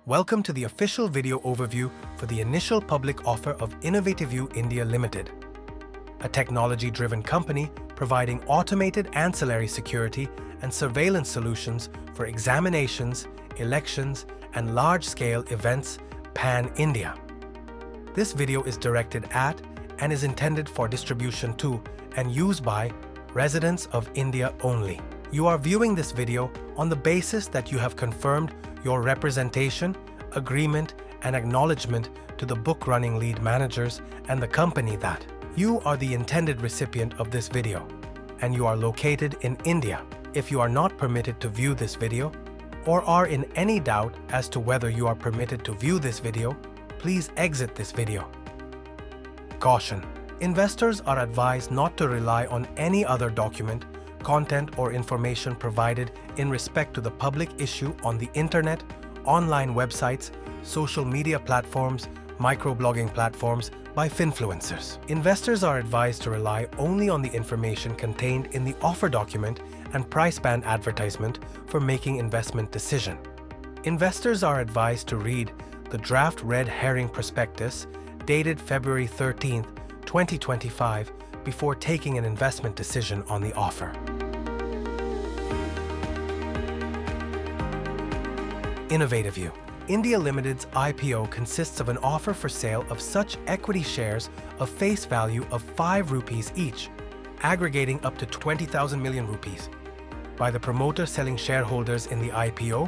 Welcome to the official video overview for the initial public offer of Innovatiview India Ltd, a technology-driven company providing automated ancillary security and surveillance solutions for examinations, elections, and large-scale events pan-India. This video is directed at and is intended for distribution to and use by residents of India only. You are viewing this video on the basis that you have confirmed your representation, agreement, and acknowledgement to the book running lead managers and the company that you are the intended recipient of this video and you are located in India. If you are not permitted to view this video or are in any doubt as to whether you are permitted to view this video, please exit this video. Caution: investors are advised not to rely on any other document, content, or information provided in respect to the public issue on the internet, online websites, social media platforms, microblogging platforms by finfluencers. Investors are advised to rely only on the information contained in the offer document and price band advertisement for making investment decision. Investors are advised to read the Draft Red Herring Prospectus dated February 13th, 2025 before taking an investment decision on the offer. Innovatiview India Limited's IPO consists of an offer for sale of such equity shares of face value of 5 rupees each, aggregating up to 20,000 million rupees, by the promoter selling shareholders in the IPO,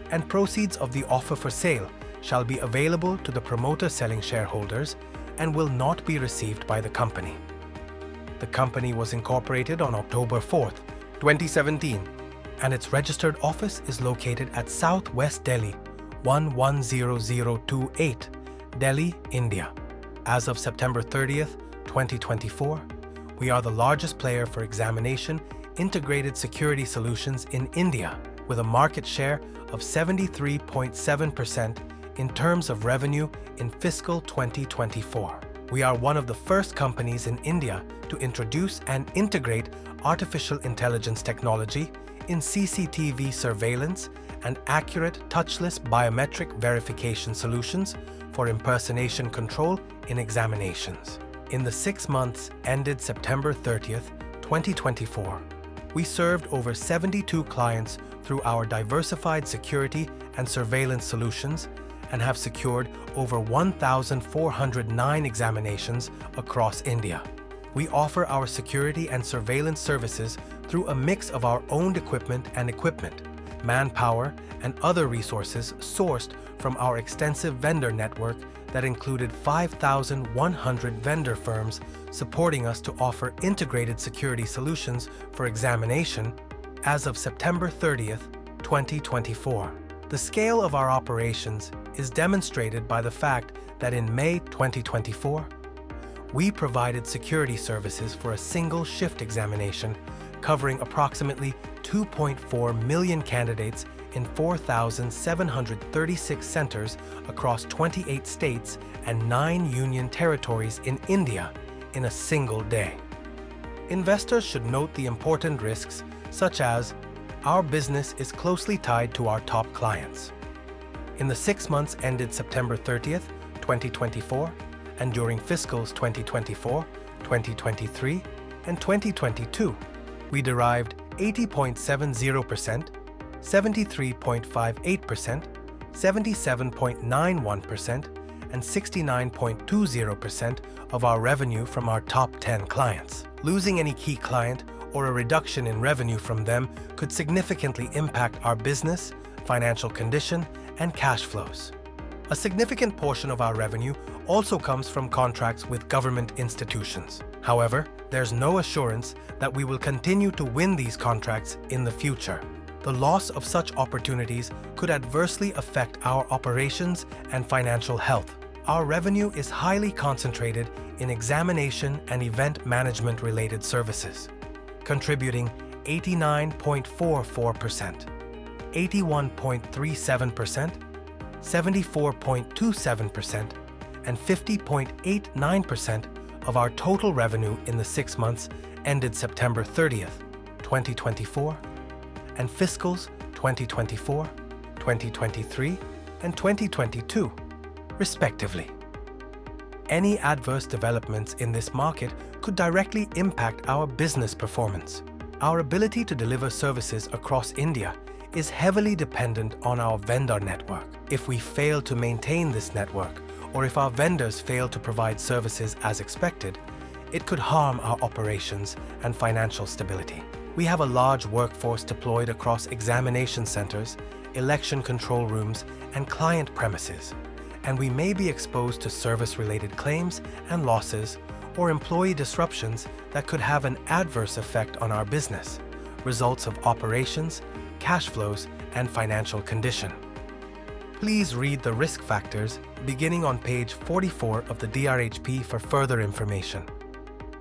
and proceeds of the offer for sale shall be available to the promoter selling shareholders and will not be received by the company. The company was incorporated on October 4th, 2017, and its registered office is located at South West Delhi, 110028, Delhi, India. As of September 30th, 2024, we are the largest player for examination integrated security solutions in India, with a market share of 73.7% in terms of revenue in fiscal 2024. We are one of the first companies in India to introduce and integrate artificial intelligence technology in CCTV surveillance and accurate touchless biometric verification solutions for impersonation control in examinations. In the 6 months ended September 30th, 2024, we served over 72 clients through our diversified security and surveillance solutions and have secured over 1,409 examinations across India. We offer our security and surveillance services through a mix of our owned equipment, manpower, and other resources sourced from our extensive vendor network that included 5,100 vendor firms supporting us to offer integrated security solutions for examination as of September 30th, 2024. The scale of our operations is demonstrated by the fact that in May 2024, we provided security services for a single shift examination covering approximately 2.4 million candidates in 4,736 centers across 28 states and 9 union territories in India in a single day. Investors should note the important risks, such as our business is closely tied to our top clients. In the 6 months ended September 30th, 2024, and during fiscals 2024, 2023, and 2022, we derived 80.70%, 73.58%, 77.91%, and 69.20% of our revenue from our top 10 clients. Losing any key client or a reduction in revenue from them could significantly impact our business, financial condition, and cash flows. A significant portion of our revenue also comes from contracts with government institutions. However, there's no assurance that we will continue to win these contracts in the future. The loss of such opportunities could adversely affect our operations and financial health. Our revenue is highly concentrated in examination and event management related services, contributing 89.44%, 81.37%, 74.27%, and 50.89% of our total revenue in the 6 months ended September 30th, 2024, and fiscals 2024, 2023, and 2022, respectively. Any adverse developments in this market could directly impact our business performance. Our ability to deliver services across India is heavily dependent on our vendor network. If we fail to maintain this network, or if our vendors fail to provide services as expected, it could harm our operations and financial stability. We have a large workforce deployed across examination centers, election control rooms, and client premises, and we may be exposed to service-related claims and losses or employee disruptions that could have an adverse effect on our business, results of operations, cash flows, and financial condition. Please read the risk factors beginning on page 44 of the DRHP for further information.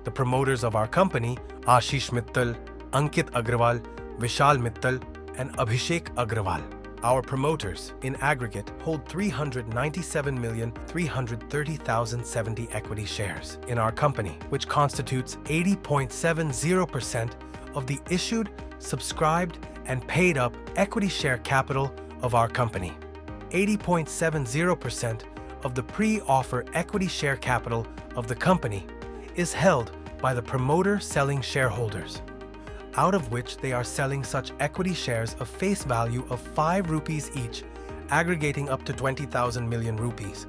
The promoters of our company, Ashish Mittal, Ankit Agrawal, Vishal Mittal, and Abhishek Agrawal. Our promoters, in aggregate, hold 397,330,070 equity shares in our company, which constitutes 80.70% of the issued, subscribed, and paid up equity share capital of our company. 80.70% of the pre-offer equity share capital of the company is held by the promoter selling shareholders, out of which they are selling such equity shares of face value of 5 rupees each, aggregating up to 20,000 million rupees.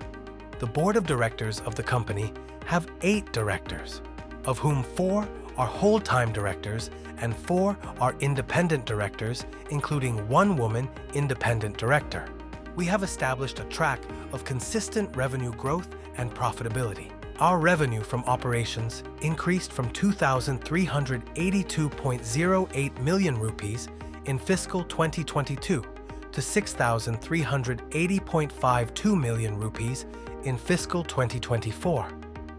The board of directors of the company have 8 directors, of whom 4 are whole-time directors and 4 are independent directors, including 1 woman independent director. We have established a track of consistent revenue growth and profitability. Our revenue from operations increased from 2,382.08 million rupees in fiscal 2022 to 6,380.52 million rupees in fiscal 2024,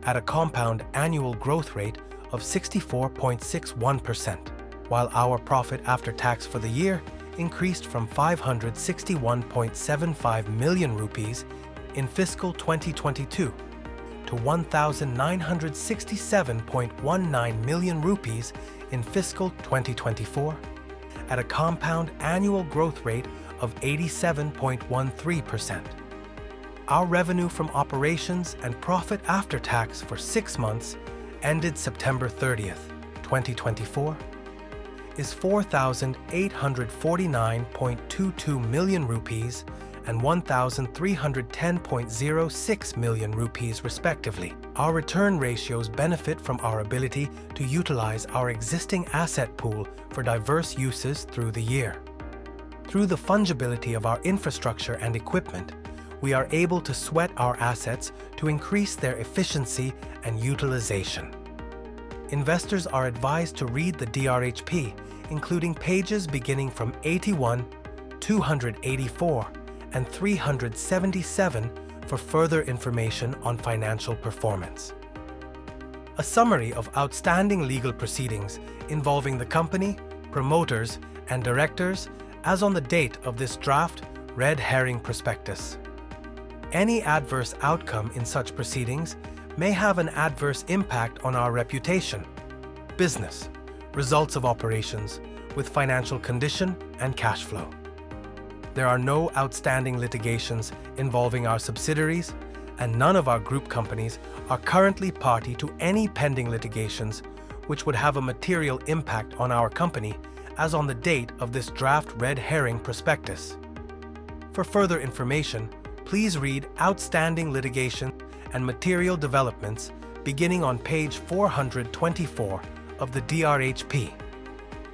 at a compound annual growth rate of 64.61%, while our profit after tax for the year increased from 561.75 million rupees in fiscal 2022 to 1,967.19 million rupees in fiscal 2024, at a compound annual growth rate of 87.13%. Our revenue from operations and profit after tax for 6 months ended September 30th, 2024, is 4,849.22 million rupees and 1,310.06 million rupees respectively. Our return ratios benefit from our ability to utilize our existing asset pool for diverse uses through the year. Through the fungibility of our infrastructure and equipment, we are able to sweat our assets to increase their efficiency and utilization. Investors are advised to read the DRHP, including pages beginning from 81, 284, and 377 for further information on financial performance. A summary of outstanding legal proceedings involving the company, promoters, and directors as on the date of this Draft Red Herring Prospectus. Any adverse outcome in such proceedings may have an adverse impact on our reputation, business, results of operations, with financial condition and cash flow. There are no outstanding litigations involving our subsidiaries, and none of our group companies are currently party to any pending litigations which would have a material impact on our company as on the date of this Draft Red Herring Prospectus. For further information, please read Outstanding Litigation and Material Developments beginning on page 424 of the DRHP.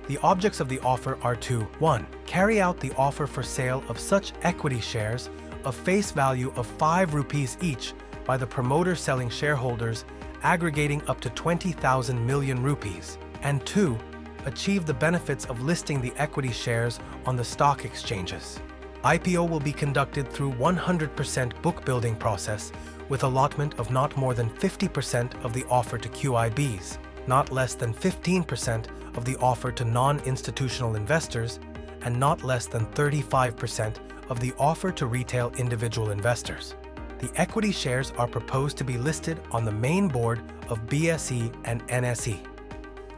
The objects of the offer are to 1. Carry out the offer for sale of such equity shares of face value of 5 rupees each by the promoter selling shareholders aggregating up to 20,000 million rupees, and 2. Achieve the benefits of listing the equity shares on the stock exchanges. IPO will be conducted through 100% book building process with allotment of not more than 50% of the offer to QIBs, not less than 15% of the offer to non-institutional investors, and not less than 35% of the offer to retail individual investors. The equity shares are proposed to be listed on the main board of BSE and NSE.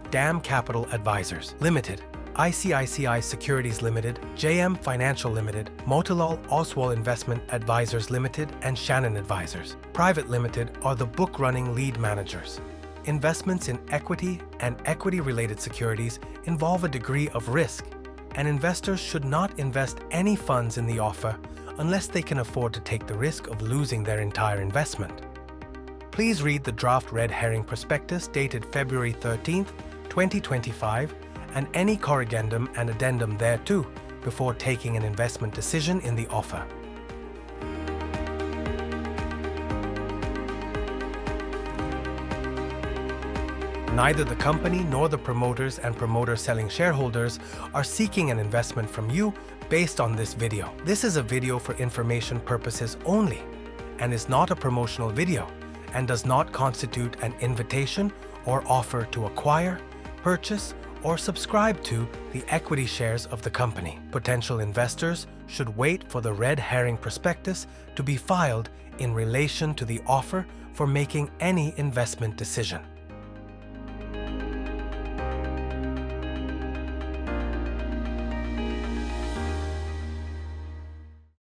DAM Capital Advisors Limited ICICI Securities Limited, JM Financial Limited, Motilal Oswal Investment Advisors Limited, and Shannon Advisors Private Limited are the book-running lead managers. Investments in equity and equity-related securities involve a degree of risk, and investors should not invest any funds in the offer unless they can afford to take the risk of losing their entire investment. Please read the Draft Red Herring Prospectus dated February 13, 2025, and any corrigendum and addendum thereto before taking an investment decision in the offer. Neither the company nor the promoters and promoter-selling shareholders are seeking an investment from you based on this video. This is a video for information purposes only and is not a promotional video and does not constitute an invitation or offer to acquire, purchase, or subscribe to the equity shares of the company. Potential investors should wait for the Red Herring Prospectus to be filed in relation to the offer for making any investment decision.